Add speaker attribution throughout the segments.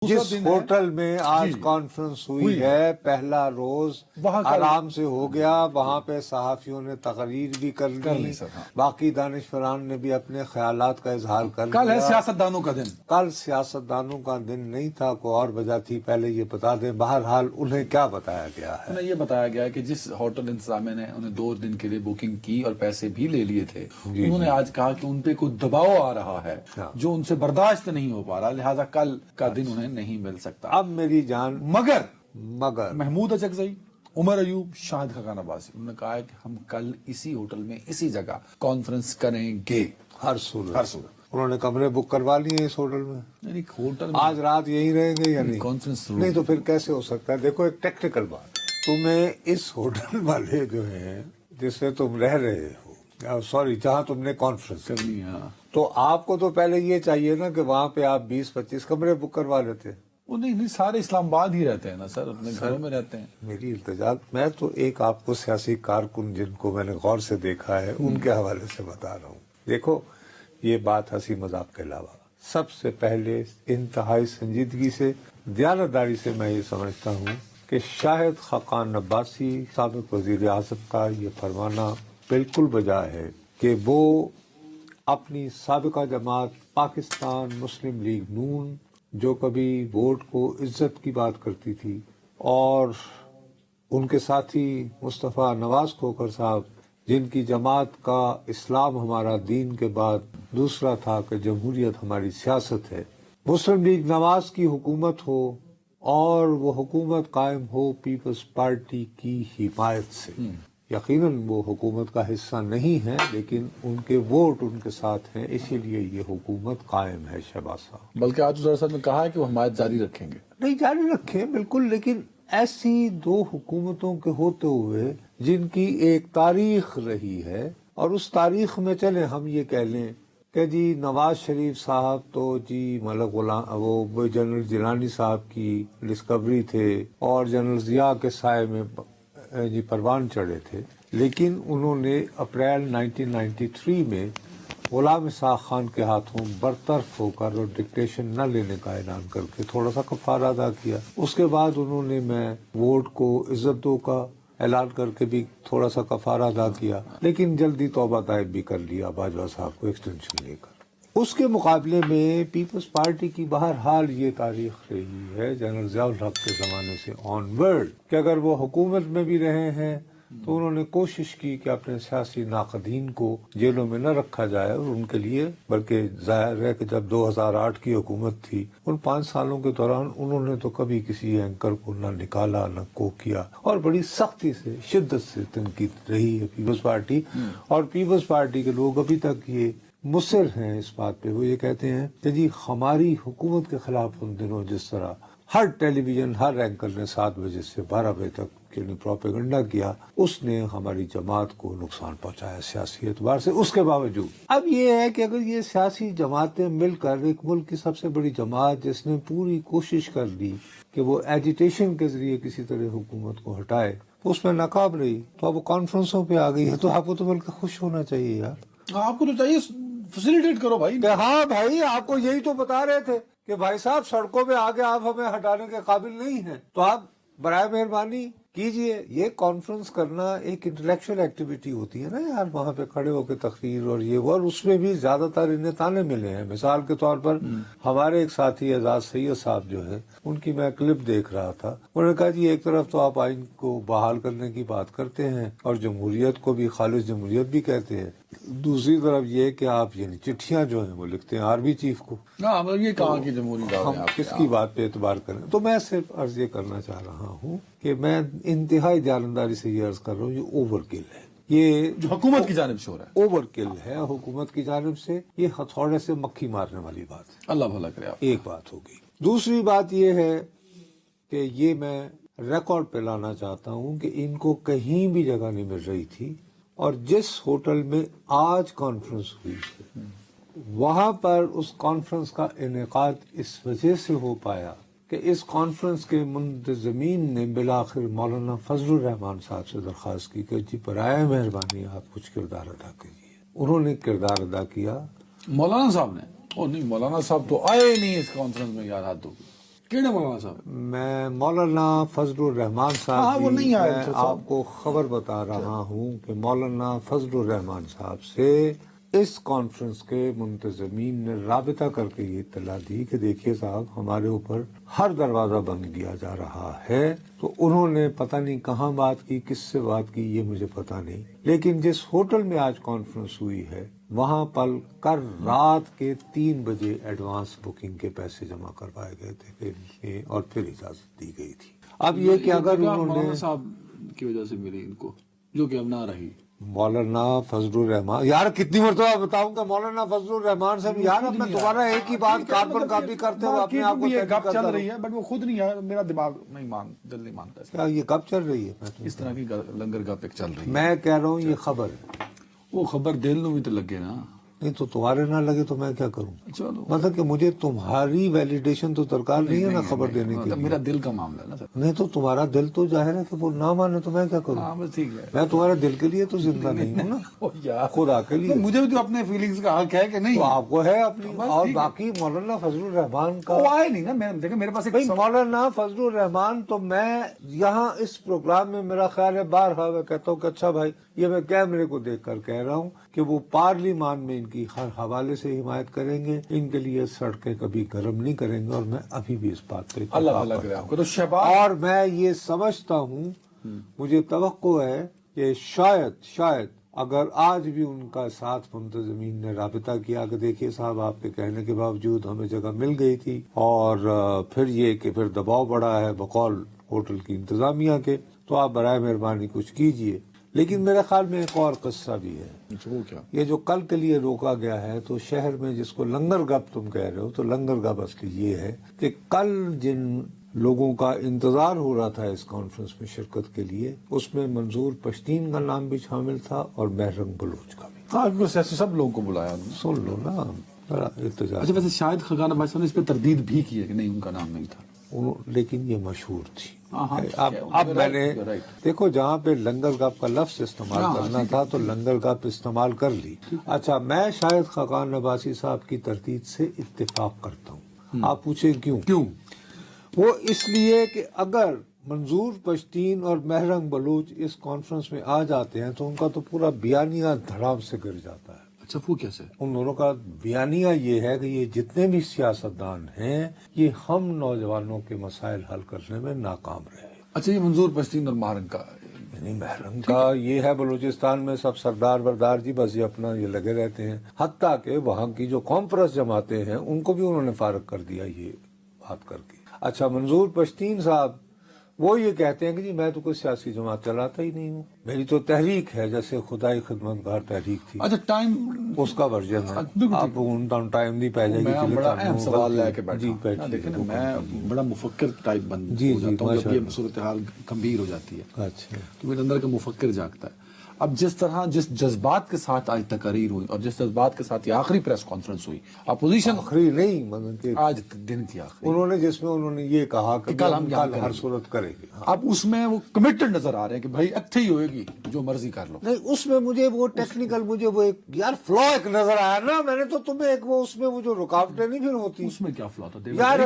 Speaker 1: جس ہوٹل میں آج کانفرنس ہوئی ہے پہلا روز آرام سے ہو گیا، وہاں پہ صحافیوں نے تقریر بھی کر لی، باقی دانشوران نے بھی اپنے خیالات کا اظہار کر لیا۔
Speaker 2: کل ہے سیاستدانوں کا دن،
Speaker 1: کل سیاستدانوں کا دن نہیں تھا، کوئی اور وجہ تھی، پہلے یہ بتا دیں بہرحال انہیں کیا بتایا گیا ہے۔
Speaker 2: انہیں یہ بتایا گیا ہے کہ جس ہوٹل انتظامیہ نے انہیں 2 دن کے لیے بکنگ کی اور پیسے بھی لے لیے تھے، انہوں نے آج کہا کہ ان پہ کوئی دباؤ آ رہا ہے جو ان سے برداشت نہیں ہو پا رہا، لہٰذا کل کا دن انہیں نہیں مل سکتا۔
Speaker 1: اب میری جان
Speaker 2: مگر
Speaker 1: محمود
Speaker 2: اچکزئی، عمر ایوب، شاہد خاقان عباسی، انہوں نے کہا ہے کہ ہم کل اسی ہوٹل میں اسی جگہ کانفرنس کریں گے،
Speaker 1: ہر صورت انہوں نے کمرے بک کروا لیے اس ہوٹل میں،
Speaker 2: یعنی ہوٹل
Speaker 1: آج رات یہی رہیں گے یا نہیں؟
Speaker 2: کانفرنس
Speaker 1: نہیں تو پھر کیسے ہو سکتا ہے؟ دیکھو ایک ٹیکنیکل بات، تمہیں اس ہوٹل والے جو ہیں جس میں تم رہ رہے ہو، سوری جہاں تم نے کانفرنس
Speaker 2: کرنی ہے،
Speaker 1: تو آپ کو تو پہلے یہ چاہیے نا کہ وہاں پہ آپ 20-25 کمرے بک کروا لیتے۔
Speaker 2: وہ نہیں سارے اسلام آباد ہی رہتے ہیں نا سر، اپنے گھروں میں رہتے ہیں۔
Speaker 1: میری التجا میں تو ایک آپ کو سیاسی کارکن جن کو میں نے غور سے دیکھا ہے ان کے حوالے سے بتا رہا ہوں۔ دیکھو یہ بات ہنسی مذاق کے علاوہ سب سے پہلے انتہائی سنجیدگی سے، دیانتداری سے میں یہ سمجھتا ہوں کہ شاہد خاقان عباسی سابق وزیر اعظم کا یہ فرمانا بالکل بجا ہے کہ وہ اپنی سابقہ جماعت پاکستان مسلم لیگ نون جو کبھی ووٹ کو عزت کی بات کرتی تھی، اور ان کے ساتھی مصطفیٰ نواز کھوکھر صاحب جن کی جماعت کا اسلام ہمارا دین کے بعد دوسرا تھا کہ جمہوریت ہماری سیاست ہے، مسلم لیگ نواز کی حکومت ہو اور وہ حکومت قائم ہو پیپلز پارٹی کی حمایت سے، یقیناً وہ حکومت کا حصہ نہیں ہے لیکن ان کے ووٹ ان کے ساتھ ہیں، اسی لیے یہ حکومت قائم ہے۔ شہباز صاحب
Speaker 2: بلکہ آج صاحب نے کہا ہے کہ وہ حمایت جاری رکھیں گے،
Speaker 1: نہیں جاری رکھیں بالکل، لیکن ایسی 2 حکومتوں کے ہوتے ہوئے جن کی ایک تاریخ رہی ہے، اور اس تاریخ میں چلیں ہم یہ کہہ لیں کہ جی نواز شریف صاحب تو جی ملک غلام وہ جنرل جیلانی صاحب کی ڈسکوری تھے اور جنرل ضیاء کے سائے میں جی پروان چڑھے تھے، لیکن انہوں نے اپریل 1993 میں غلام اسحاق خان کے ہاتھوں برطرف ہو کر اور ڈکٹیشن نہ لینے کا اعلان کر کے تھوڑا سا کفارہ ادا کیا۔ اس کے بعد انہوں نے میں ووٹ کو عزت دو کا اعلان کر کے بھی تھوڑا سا کفارہ ادا کیا، لیکن جلدی توبہ طائب بھی کر لیا باجوہ صاحب کو ایکسٹینشن لے کر۔ اس کے مقابلے میں پیپلز پارٹی کی بہرحال یہ تاریخ رہی ہے جنرل ضیاء الحق کے زمانے سے آن ورڈ کہ اگر وہ حکومت میں بھی رہے ہیں تو انہوں نے کوشش کی کہ اپنے سیاسی ناقدین کو جیلوں میں نہ رکھا جائے، اور ان کے لیے بلکہ ظاہر ہے کہ جب 2008 کی حکومت تھی ان 5 سالوں کے دوران انہوں نے تو کبھی کسی اینکر کو نہ نکالا نہ کو کیا، اور بڑی سختی سے شدت سے تنقید رہی ہے پیپلز پارٹی، اور پیپلز پارٹی کے لوگ ابھی تک یہ مصر ہیں اس بات پہ، وہ یہ کہتے ہیں کہ جی ہماری حکومت کے خلاف ان دنوں جس طرح ہر ٹیلی ویژن ہر اینکر نے 7 بجے سے 12 بجے تک پروپیگنڈا کیا، اس نے ہماری جماعت کو نقصان پہنچایا سیاسی اعتبار سے۔ اس کے باوجود اب یہ ہے کہ اگر یہ سیاسی جماعتیں مل کر ایک ملک کی سب سے بڑی جماعت جس نے پوری کوشش کر لی کہ وہ ایجیٹیشن کے ذریعے کسی طرح حکومت کو ہٹائے، اس میں ناکام رہی، تو اب وہ کانفرنسوں پہ آ گئی ہے، تو آپ کو تو مل کے خوش ہونا چاہیے یار۔
Speaker 2: آپ کو تو چاہیے فیسیلیٹیٹ کرو بھائی۔
Speaker 1: ہاں بھائی، آپ کو یہی تو بتا رہے تھے کہ بھائی صاحب سڑکوں پہ آگے آپ ہمیں ہٹانے کے قابل نہیں ہیں، تو آپ برائے مہربانی کیجئے۔ یہ کانفرنس کرنا ایک انٹلیکچوئل ایکٹیویٹی ہوتی ہے نا یار، وہاں پہ کھڑے ہو کے تقریر اور یہ وہ، اور اس میں بھی زیادہ تر انہیں تانے ملے ہیں۔ مثال کے طور پر ہمارے ایک ساتھی اعزاز سید صاحب جو ہے، ان کی میں کلپ دیکھ رہا تھا، انہوں نے کہا جی ایک طرف تو آپ آئین کو بحال کرنے کی بات کرتے ہیں اور جمہوریت کو بھی خالص جمہوریت بھی کہتے ہیں، دوسری طرف یہ کہ آپ یعنی چٹھیاں جو ہیں وہ لکھتے ہیں آرمی چیف کو،
Speaker 2: یہ کہاں کی جمہوری
Speaker 1: ہم کس کی بات پہ اعتبار کریں؟ تو میں صرف عرض یہ کرنا چاہ رہا ہوں کہ میں انتہائی دیانتداری سے یہ عرض کر رہا ہوں، یہ اوور کل ہے، یہ
Speaker 2: جو حکومت کی جانب سے ہو رہا ہے،
Speaker 1: اوور کل ہے حکومت کی جانب سے، یہ ہتھوڑے سے مکھی مارنے والی بات ہے۔
Speaker 2: اللہ بھلا کرے آپ۔
Speaker 1: ایک بات ہوگی، دوسری بات یہ ہے کہ یہ میں ریکارڈ پہ لانا چاہتا ہوں کہ ان کو کہیں بھی جگہ نہیں مل رہی تھی، اور جس ہوٹل میں آج کانفرنس ہوئی ہے وہاں پر اس کانفرنس کا انعقاد اس وجہ سے ہو پایا کہ اس کانفرنس کے منتظمین نے بالآخر مولانا فضل الرحمان صاحب سے درخواست کی کہ جی برائے مہربانی آپ کچھ کردار ادا کیجیے۔ انہوں نے کردار ادا کیا۔
Speaker 2: مولانا صاحب نے؟ او نہیں، مولانا صاحب تو آئے نہیں اس کانفرنس میں یار، ہاتھ دھو۔ کیڑے مولانا صاحب؟
Speaker 1: میں مولانا فضل الرحمان
Speaker 2: ہاں،
Speaker 1: صاحب
Speaker 2: وہ نہیں آئے
Speaker 1: میں
Speaker 2: تھے صاحب۔
Speaker 1: آپ کو خبر بتا رہا ہوں کہ مولانا فضل الرحمان صاحب سے اس کانفرنس کے منتظمین نے رابطہ کر کے یہ اطلاع دی کہ دیکھیے صاحب ہمارے اوپر ہر دروازہ بند کیا جا رہا ہے. تو انہوں نے پتہ نہیں کہاں بات کی، کس سے بات کی، یہ مجھے پتہ نہیں، لیکن جس ہوٹل میں آج کانفرنس ہوئی ہے وہاں پر کل رات کے 3 بجے ایڈوانس بکنگ کے پیسے جمع کروائے گئے تھے اور پھر اجازت دی گئی تھی. اب یہ کہ اگر انہوں نے
Speaker 2: مولانا صاحب کی وجہ سے ملی ان کو، جو کہ اب نہ رہی.
Speaker 1: مولانا فضل الرحمان، یار کتنی مرتبہ بتاؤں گا مولانا فضل الرحمان صاحب، یار اب میں دوبارہ ایک ہی بات کاربن کاپی کرتے ہوئے اپنے آپ کو
Speaker 2: گپ چل رہی ہے، بٹ وہ خود نہیں ہے، میرا دماغ نہیں دل نہیں مانتا
Speaker 1: کیا یہ کب چل رہی ہے؟
Speaker 2: اس طرح کی لنگر گپ ایک چل رہی ہے.
Speaker 1: میں کہہ رہا ہوں یہ خبر ہے.
Speaker 2: وہ خبر دل نو بھی تو لگے نا.
Speaker 1: نہیں تو تمہارے نہ لگے تو میں کیا کروں؟
Speaker 2: چلو
Speaker 1: مطلب کہ مجھے تمہاری ویلیڈیشن تو درکار نہیں ہے نا خبر دینے کے لیے.
Speaker 2: میرا دل کا معاملہ ہے نا سر.
Speaker 1: نہیں تو تمہارا دل تو ظاہر ہے کہ وہ نہ مانے تو میں کیا کروں؟
Speaker 2: ہاں بس ٹھیک ہے.
Speaker 1: میں تمہارے دل کے لیے تو زندہ نہیں ہوں نا، خدا کے لیے.
Speaker 2: مجھے بھی تو اپنے فیلنگز کا حق ہے کہ نہیں.
Speaker 1: تو آپ کو ہے اپنی، اور باقی مولانا فضل الرحمان کا
Speaker 2: وہ آئے نہیں نا. دیکھیں میرے پاس
Speaker 1: بھائی مولانا فضل الرحمان تو میں یہاں اس پروگرام میں میرا خیال ہے بارہا میں کہتا ہوں کہ اچھا بھائی یہ میں کیمرے کو دیکھ کر کہہ رہا ہوں کہ وہ پارلیمان میں ان کی ہر حوالے سے حمایت کریں گے، ان کے لیے سڑکیں کبھی گرم نہیں کریں گے، اور میں ابھی بھی اس بات پہ
Speaker 2: اللہ اللہ کرے آپ کو. تو شہباز،
Speaker 1: اور میں یہ سمجھتا ہوں، مجھے توقع ہے کہ شاید اگر آج بھی ان کا ساتھ منتظمین نے رابطہ کیا کہ دیکھیے صاحب آپ کے کہنے کے باوجود ہمیں جگہ مل گئی تھی، اور پھر یہ کہ پھر دباؤ بڑا ہے بقول ہوٹل کی انتظامیہ کے، تو آپ برائے مہربانی کچھ کیجئے. لیکن میرے خیال میں ایک اور قصہ بھی ہے.
Speaker 2: وہ کیا؟
Speaker 1: یہ جو کل کے لیے روکا گیا ہے تو شہر میں جس کو لنگر گپ تم کہہ رہے ہو، تو لنگر گپ اصلی یہ ہے کہ کل جن لوگوں کا انتظار ہو رہا تھا اس کانفرنس میں شرکت کے لیے، اس میں منظور پشتین کا نام بھی شامل تھا اور مہرنگ بلوچ کا بھی.
Speaker 2: ہاں سب لوگوں کو بلایا انہوں نے.
Speaker 1: سن لو نا ذرا احتجاج.
Speaker 2: اچھا ویسے شاید خاقان عباس صاحب نے اس پہ تردید بھی کی ہے کہ نہیں ان کا نام نہیں تھا.
Speaker 1: لیکن یہ مشہور تھی.
Speaker 2: ہاں
Speaker 1: اب میں نے دیکھو جہاں پہ لنگر گپ کا لفظ استعمال کرنا تھا تو لنگر گپ استعمال کر لی. اچھا میں شاید خاقان عباسی صاحب کی تردید سے اتفاق کرتا ہوں. آپ پوچھیں کیوں؟ وہ اس لیے کہ اگر منظور پشتین اور مہرنگ بلوچ اس کانفرنس میں آ جاتے ہیں تو ان کا تو پورا بیانیہ دھڑام سے گر جاتا ہے.
Speaker 2: اچھا وہ کیسے؟
Speaker 1: ان دونوں کا بیانیہ یہ ہے کہ یہ جتنے بھی سیاستدان ہیں یہ ہم نوجوانوں کے مسائل حل کرنے میں ناکام رہے.
Speaker 2: اچھا یہ منظور پشتین اور مہرنگ کا،
Speaker 1: یعنی مہرنگ کا یہ ہے بلوچستان میں سب سردار بردار جی بس یہ اپنا یہ لگے رہتے ہیں، حتیٰ کہ وہاں کی جو کانفرنس جماعتیں ہیں ان کو بھی انہوں نے فارغ کر دیا یہ بات کر کے. اچھا منظور پشتین صاحب وہ یہ کہتے ہیں کہ جی میں تو کوئی سیاسی جماعت چلاتا ہی نہیں ہوں، میری تو تحریک ہے جیسے خدائی خدمتگار تحریک تھی.
Speaker 2: اچھا ٹائم
Speaker 1: اس کا ورژن ہے. آپ ان ٹائم نہیں پہ جائے
Speaker 2: میں بڑا اہم سوال لے کے بیٹھا.
Speaker 1: بیٹھا.
Speaker 2: دیکھیں نا میں بڑا مفکر ٹائپ بن
Speaker 1: جی
Speaker 2: جاتا ہوں جب یہ صورتحال گمبھیر ہو جاتی ہے.
Speaker 1: اچھا
Speaker 2: تو میرے اندر کا مفکر جاگتا ہے. اب جس طرح جس جذبات کے ساتھ آج تقاریر ہوئی اور جس جذبات کے ساتھ یہ آخری پریس کانفرنس ہوئی، اپوزیشن
Speaker 1: آخری نہیں مطلب کہ
Speaker 2: آج دن کی آخری،
Speaker 1: انہوں نے جس میں انہوں نے یہ کہا کہ
Speaker 2: کل ہم
Speaker 1: ہر صورت کریں گے.
Speaker 2: اب اس میں وہ کمیٹڈ نظر آ رہے ہیں کہ بھائی اچھی ہی ہوئے گی جو مرضی کر لو.
Speaker 1: نہیں اس میں مجھے وہ ٹیکنیکل مجھے وہ ایک یار فلو ایک نظر آیا نا. میں نے تو تمہیں ایک وہ اس میں وہ جو رکاوٹیں نہیں پھر ہوتی
Speaker 2: اس میں کیا فلا تھا؟
Speaker 1: یار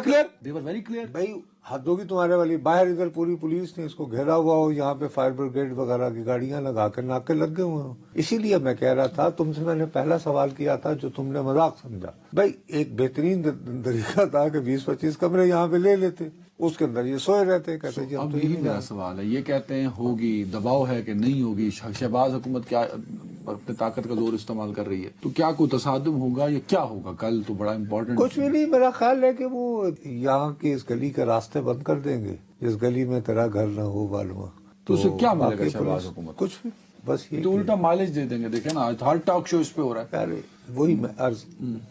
Speaker 2: they were very clear.
Speaker 1: بھائی حد ہوگی تمہارے والی. باہر ادھر پوری پولیس نے اس کو گھیرا ہوا ہو، یہاں پہ فائر بریگیڈ وغیرہ کی گاڑیاں لگا کے ناکے لگ گئے ہوئے ہوں. اسی لیے میں کہہ رہا تھا تم سے، میں نے پہلا سوال کیا تھا جو تم نے مذاق سمجھا. بھائی ایک بہترین طریقہ تھا کہ 20-25 کمرے یہاں پہ لے لیتے، اس کے اندر یہ سوئے رہتے. کہتے جی
Speaker 2: اب یہی میرا سوال ہے. یہ کہتے ہیں ہوگی، دباؤ ہے کہ نہیں ہوگی، شہباز حکومت کیا اپنے طاقت کا زور استعمال کر رہی ہے، تو کیا کوئی تصادم ہوگا یا کیا ہوگا کل؟ تو بڑا امپورٹنٹ
Speaker 1: کچھ بھی نہیں. میرا خیال ہے کہ وہ یہاں کی اس گلی کے راستے بند کر دیں گے، جس گلی میں تیرا گھر نہ ہو معلوم.
Speaker 2: تو اسے کیا ملے گا شہباز حکومت؟
Speaker 1: کچھ بھی بس یہ
Speaker 2: تو الٹا مائلج دے دیں گے. دیکھیں نا ہر ٹاک شو اس پہ ہو رہا ہے.
Speaker 1: وہی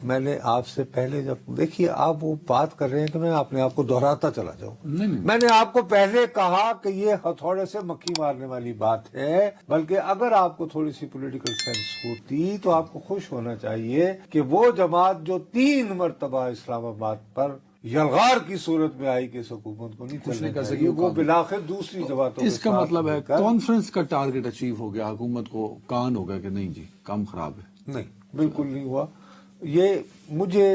Speaker 1: میں نے آپ سے پہلے جب دیکھیے آپ وہ بات کر رہے ہیں کہ میں اپنے آپ کو دہراتا چلا جاؤں. میں نے آپ کو پہلے کہا کہ یہ ہتھوڑے سے مکھی مارنے والی بات ہے، بلکہ اگر آپ کو تھوڑی سی پولیٹیکل سینس ہوتی تو آپ کو خوش ہونا چاہیے کہ وہ جماعت جو 3 مرتبہ اسلام آباد پر یلغار کی صورت میں آئی کہ اس حکومت کو نہیں چلنے چاہیے، وہ بلاخر دوسری جماعتوں
Speaker 2: اس کا مطلب ہے کانفرنس کا ٹارگٹ اچیو ہو گیا، حکومت کو کان ہو گیا کہ نہیں جی کام خراب ہے.
Speaker 1: نہیں بالکل نہیں ہوا. یہ مجھے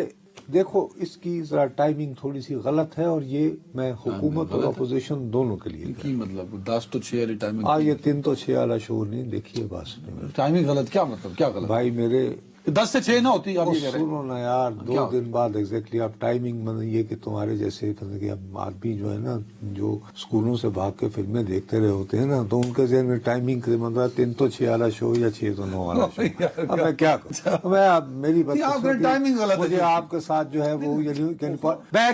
Speaker 1: دیکھو اس کی ذرا ٹائمنگ تھوڑی سی غلط ہے، اور یہ میں حکومت اور اپوزیشن دونوں کے لیے
Speaker 2: کی مطلب 10 تو 6 والی ٹائمنگ
Speaker 1: یہ 3 تو 6 والا شو نہیں دیکھیے بس
Speaker 2: ٹائمنگ غلط کیا مطلب کیا غلط
Speaker 1: بھائی میرے
Speaker 2: 10 سے 6 نہ ہوتی آپ یہ کہہ رہے ہیں
Speaker 1: سنو نا یار 2 دن بعد ایگزیکٹلی آپ ٹائمنگ مطلب یہ کہ تمہارے جیسے کہ آدمی جو ہے نا جو اسکولوں سے بھاگ کے فلمیں دیکھتے رہے ہوتے ہیں نا، تو ان کے ذہن میں ٹائمنگ کے مطلب 3 تو 6 والا شو یا 6 تو 9 والا شو. اب میں کیا کروں، میں میری
Speaker 2: ٹائمنگ غلط ہے
Speaker 1: مجھے آپ کے ساتھ جو ہے وہ
Speaker 2: میں کہہ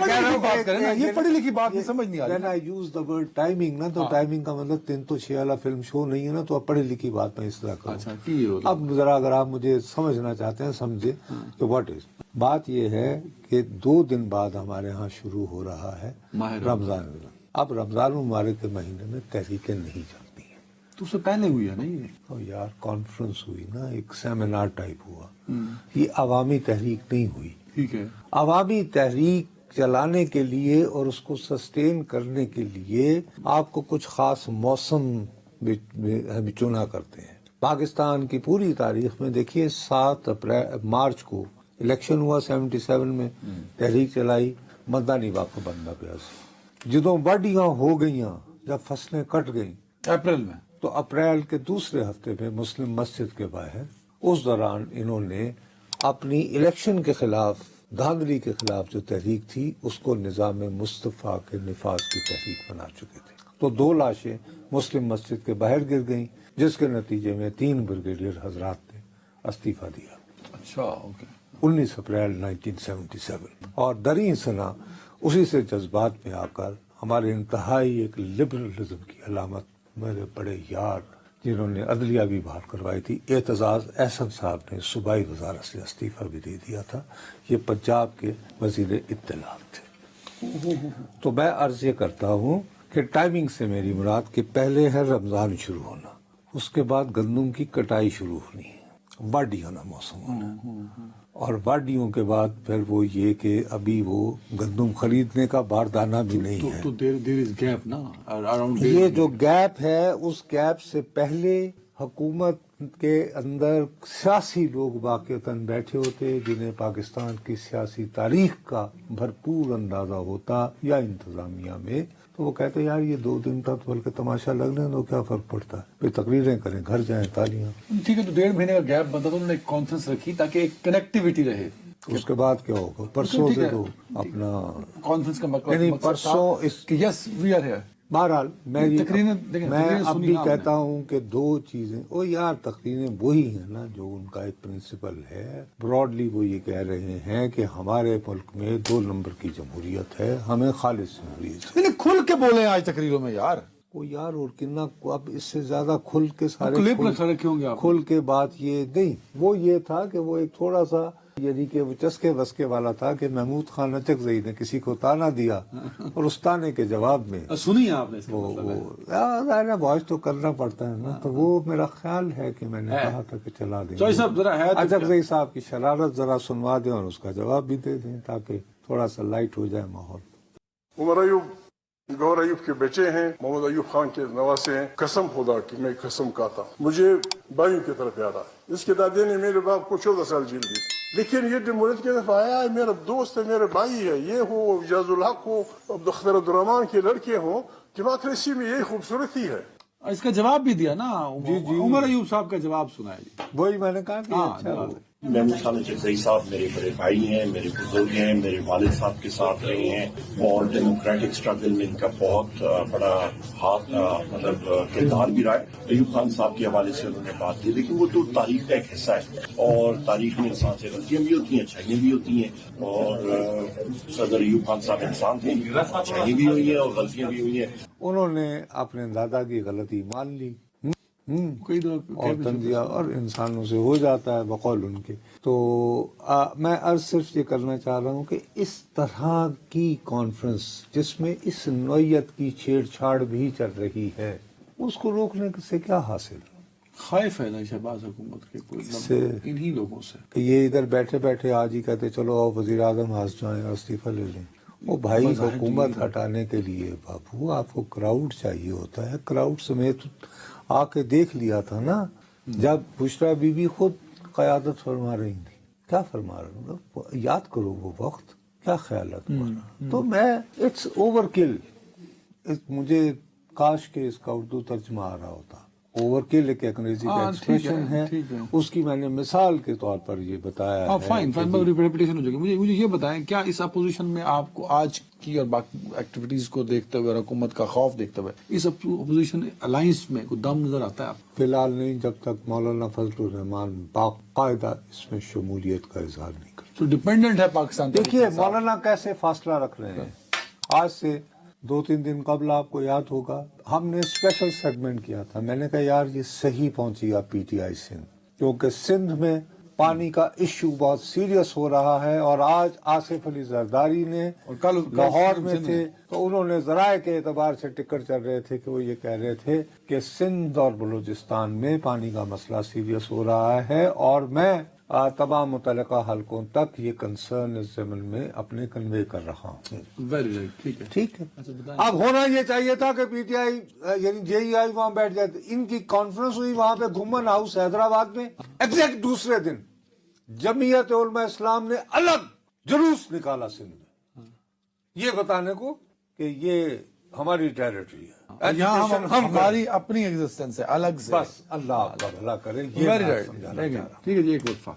Speaker 2: رہا ہوں بات کریں نا، یہ پڑھی لکھی بات نہیں سمجھ نہیں آ رہی.
Speaker 1: when I use the word timing نا تو ٹائمنگ کا مطلب 3 تو 6 والا فلم شو نہیں ہے نا، تو اب پڑھی لکھی بات میں اس طرح کروں. اب ذرا اگر آپ مجھے سمجھنا چاہتے ہیں سمجھے تو واٹ از بات یہ ہے کہ 2 دن بعد ہمارے ہاں شروع ہو رہا ہے رمضان. اب رمضان المبارک کے مہینے میں تحریکیں نہیں چلتی ہیں،
Speaker 2: تو اس سے پہلے ہوئی ہے نا یہ
Speaker 1: یار کانفرنس ہوئی نا، ایک سیمینار ٹائپ ہوا، یہ عوامی تحریک نہیں ہوئی.
Speaker 2: ٹھیک ہے،
Speaker 1: عوامی تحریک چلانے کے لیے اور اس کو سسٹین کرنے کے لیے آپ کو کچھ خاص موسم بھی چنا کرتے ہیں. پاکستان کی پوری تاریخ میں دیکھیے 7 مارچ کو الیکشن ہوا 77 میں، تحریک چلائی، مدانی واقع بندہ پیاس جدوں وڈیاں ہو گئیاں، جب فصلیں کٹ گئیں
Speaker 2: اپریل میں،
Speaker 1: تو اپریل کے دوسرے ہفتے میں مسلم مسجد کے باہر اس دوران انہوں نے اپنی الیکشن کے خلاف دھاندلی کے خلاف جو تحریک تھی اس کو نظام مصطفیٰ کے نفاذ کی تحریک بنا چکے تھے. تو 2 لاشیں مسلم مسجد کے باہر گر گئیں، جس کے نتیجے میں 3 بریگیڈیئر حضرات نے استعفیٰ دیا.
Speaker 2: اچھا اوکے.
Speaker 1: 19 اپریل 1977. اور دریں سنا اسی سے جذبات میں آ کر ہمارے انتہائی ایک لبرلزم کی علامت میرے بڑے یار جنہوں نے عدلیہ بھی بحال کروائی تھی، اعتزاز احسن صاحب نے صوبائی وزارت سے استعفیٰ بھی دے دیا تھا. یہ پنجاب کے وزیر اطلاعات تھے. تو میں عرض یہ کرتا ہوں کہ ٹائمنگ سے میری مراد کہ پہلے ہے رمضان شروع ہونا، اس کے بعد گندم کی کٹائی شروع ہونی ہے، واڈی ہونا موسم ہونا، اور واڈیوں کے بعد پھر وہ یہ کہ ابھی وہ گندم خریدنے کا باردانہ بھی نہیں ہے.
Speaker 2: تو دیر از گیپ نا اراؤنڈ.
Speaker 1: یہ جو گیپ ہے اس گیپ سے پہلے حکومت کے اندر سیاسی لوگ واقعتاً بیٹھے ہوتے جنہیں پاکستان کی سیاسی تاریخ کا بھرپور اندازہ ہوتا، یا انتظامیہ میں، تو وہ کہتے یار یہ 2 دن تک بلکہ تماشا لگنے دو، کیا فرق پڑتا ہے، پھر تقریریں کریں، گھر جائیں، تالیاں.
Speaker 2: ٹھیک ہے، تو 1.5 مہینے کا گیپ بنتا تو انہوں نے ایک کانفرنس رکھی تاکہ ایک کنیکٹیویٹی رہے.
Speaker 1: اس کے بعد کیا ہوگا؟ پرسوں سے تو اپنا
Speaker 2: کانفرنس کا مطلب
Speaker 1: یعنی پرسوں اس
Speaker 2: کہ یس وی آر ہیئر.
Speaker 1: بہرحال میں
Speaker 2: تقریریں
Speaker 1: اب بھی کہتا ہوں کہ 2 چیزیں، یار تقریریں وہی ہیں نا جو ان کا ایک پرنسپل ہے. براڈلی وہ یہ کہہ رہے ہیں کہ ہمارے ملک میں 2 نمبر کی جمہوریت ہے، ہمیں خالص جمہوریت ہے.
Speaker 2: کھل کے بولے آج تقریروں میں یار.
Speaker 1: یار اور کتنا اب اس سے زیادہ کھل کے سارے
Speaker 2: کلپ میں کھڑے کیوں گے آپ؟
Speaker 1: کھل کے بات یہ نہیں، وہ یہ تھا کہ وہ ایک تھوڑا سا یعنی کہ وہ چسکے بسکے والا تھا کہ محمود خان اچکزئی نے کسی کو تانا دیا اور اس تانے کے جواب میں
Speaker 2: سنی آپ نے
Speaker 1: وہ وائس تو کرنا پڑتا ہے نا، تو وہ میرا خیال ہے کہ میں نے کہا تھا کہ چلا دیں اچکزئی صاحب کی شرارت ذرا سنوا دیں اور اس کا جواب بھی دے دیں تاکہ تھوڑا سا لائٹ ہو جائے ماحول.
Speaker 3: عمر ایوب گور ایوب کے بیٹے ہیں، محمد ایوب خان کے نواسے ہیں. قسم خدا کی میں قسم کھاتا ہوں، مجھے بھائیوں کی طرف یاد آ. اس کے دادے نے میرے باپ کو 14 سال جیل دی، لیکن یہ جمہوریت کی طرف آیا ہے، میرا دوست ہے، میرے بھائی ہے، یہ ہو اعجاز الحق ہو، اختر عبدالرحمان کے لڑکے ہوں. ڈیموکریسی میں یہی خوبصورتی ہے.
Speaker 2: اس کا جواب بھی دیا نا عمر ایوب صاحب کا جواب سنا ہے جی.
Speaker 1: وہی میں نے کہا کہ اچھا
Speaker 4: محمود خان اچکزئی صاحب میرے بڑے بھائی ہیں، میرے بزرگ ہیں، میرے والد صاحب کے ساتھ رہے ہیں اور ڈیموکریٹک اسٹرگل میں ان کا بہت بڑا ہاتھ مطلب کردار بھی رہا ہے. ایوب خان صاحب کے حوالے سے انہوں نے بات کی، لیکن وہ تو تاریخ کا ایک حصہ ہے اور تاریخ میں انسان سے غلطیاں بھی ہوتی ہیں، اچھائیاں بھی ہوتی ہیں، اور صدر ایوب خان صاحب انسان تھے، اچھائیاں بھی ہوئی ہیں اور غلطیاں بھی ہوئی ہیں.
Speaker 1: انہوں نے اپنے دادا کی غلطی مان لی اور تنزیہ اور انسانوں سے ہو جاتا ہے بقول ان کے. تو میں عرض صرف یہ کرنا چاہ رہا ہوں کہ اس طرح کی کانفرنس جس میں اس نوعیت کی چھیڑ چھاڑ بھی چل رہی ہے، اس کو روکنے سے کیا حاصل؟
Speaker 2: خائف ہے نا شہباز حکومت کے انہی لوگوں سے
Speaker 1: کہ یہ ادھر بیٹھے بیٹھے آج ہی کہتے چلو آؤ وزیر اعظم ہنس جائیں اور استعفیٰ لے لیں. وہ بھائی حکومت ہٹانے کے لیے بابو آپ کو کراؤڈ چاہیے ہوتا ہے. کراؤڈ سمیت آ کے دیکھ لیا تھا نا جب بشرا بی بی خود قیادت فرما رہی تھی. کیا فرما رہا ہوں، یاد کرو وہ وقت، کیا خیال ہے تمہارا؟ تو میں اٹس اوور کل، مجھے کاش کہ اس کا اردو ترجمہ آ رہا ہوتا. اوور کل ایک انگریزی کا ایکسپریشن ہے، اس کی میں نے مثال کے طور پر یہ بتایا ہے.
Speaker 2: فائن ریپیٹیشن ہو جائے گی. مجھے یہ بتائیں، کیا اس اپوزیشن میں آپ کو آج کی اور باقی ایکٹیویٹیز کو دیکھتے ہوئے اور حکومت کا خوف دیکھتے ہوئے اس اپوزیشن الائنس میں کوئی دم نظر آتا ہے آپ کو؟
Speaker 1: فی الحال نہیں، جب تک مولانا فضل الرحمان باقاعدہ اس میں شمولیت کا اظہار نہیں کرتے.
Speaker 2: تو ڈیپینڈنٹ ہے پاکستان.
Speaker 1: دیکھیے مولانا کیسے فاصلہ رکھ رہے ہیں. آج سے 2-3 دن قبل آپ کو یاد ہوگا ہم نے اسپیشل سیگمنٹ کیا تھا. میں نے کہا یار یہ صحیح پہنچی گا پی ٹی آئی سندھ، کیونکہ سندھ میں پانی کا ایشو بہت سیریس ہو رہا ہے. اور آج آصف علی زرداری نے لاہور میں تھے تو انہوں نے ذرائع کے اعتبار سے ٹکٹ چل رہے تھے کہ وہ یہ کہہ رہے تھے کہ سندھ اور بلوچستان میں پانی کا مسئلہ سیریس ہو رہا ہے، اور میں تمام متعلقہ حلقوں تک یہ کنسرن اس ضمن میں اپنے کنوے کر رہا ہوں.
Speaker 2: Very right. ٹھیک ہے.
Speaker 1: ٹھیک ہے. اب ہونا یہ چاہیے تھا کہ پی ٹی آئی یعنی جے ای آئی وہاں بیٹھ جاتے. ان کی کانفرنس ہوئی وہاں پہ گھومن ہاؤس حیدرآباد میں، ایگزیکٹ دوسرے دن جمعیت علماء اسلام نے الگ جلوس نکالا سندھ میں، یہ بتانے کو کہ یہ ہماری ٹیریٹری ہے،
Speaker 2: یہاں ہماری اپنی ایگزسٹنس ہے الگ سے.
Speaker 1: بس اللہ آپ کا بھلا کرے.
Speaker 2: Very right. ٹھیک ہے جی، ایک وقفہ.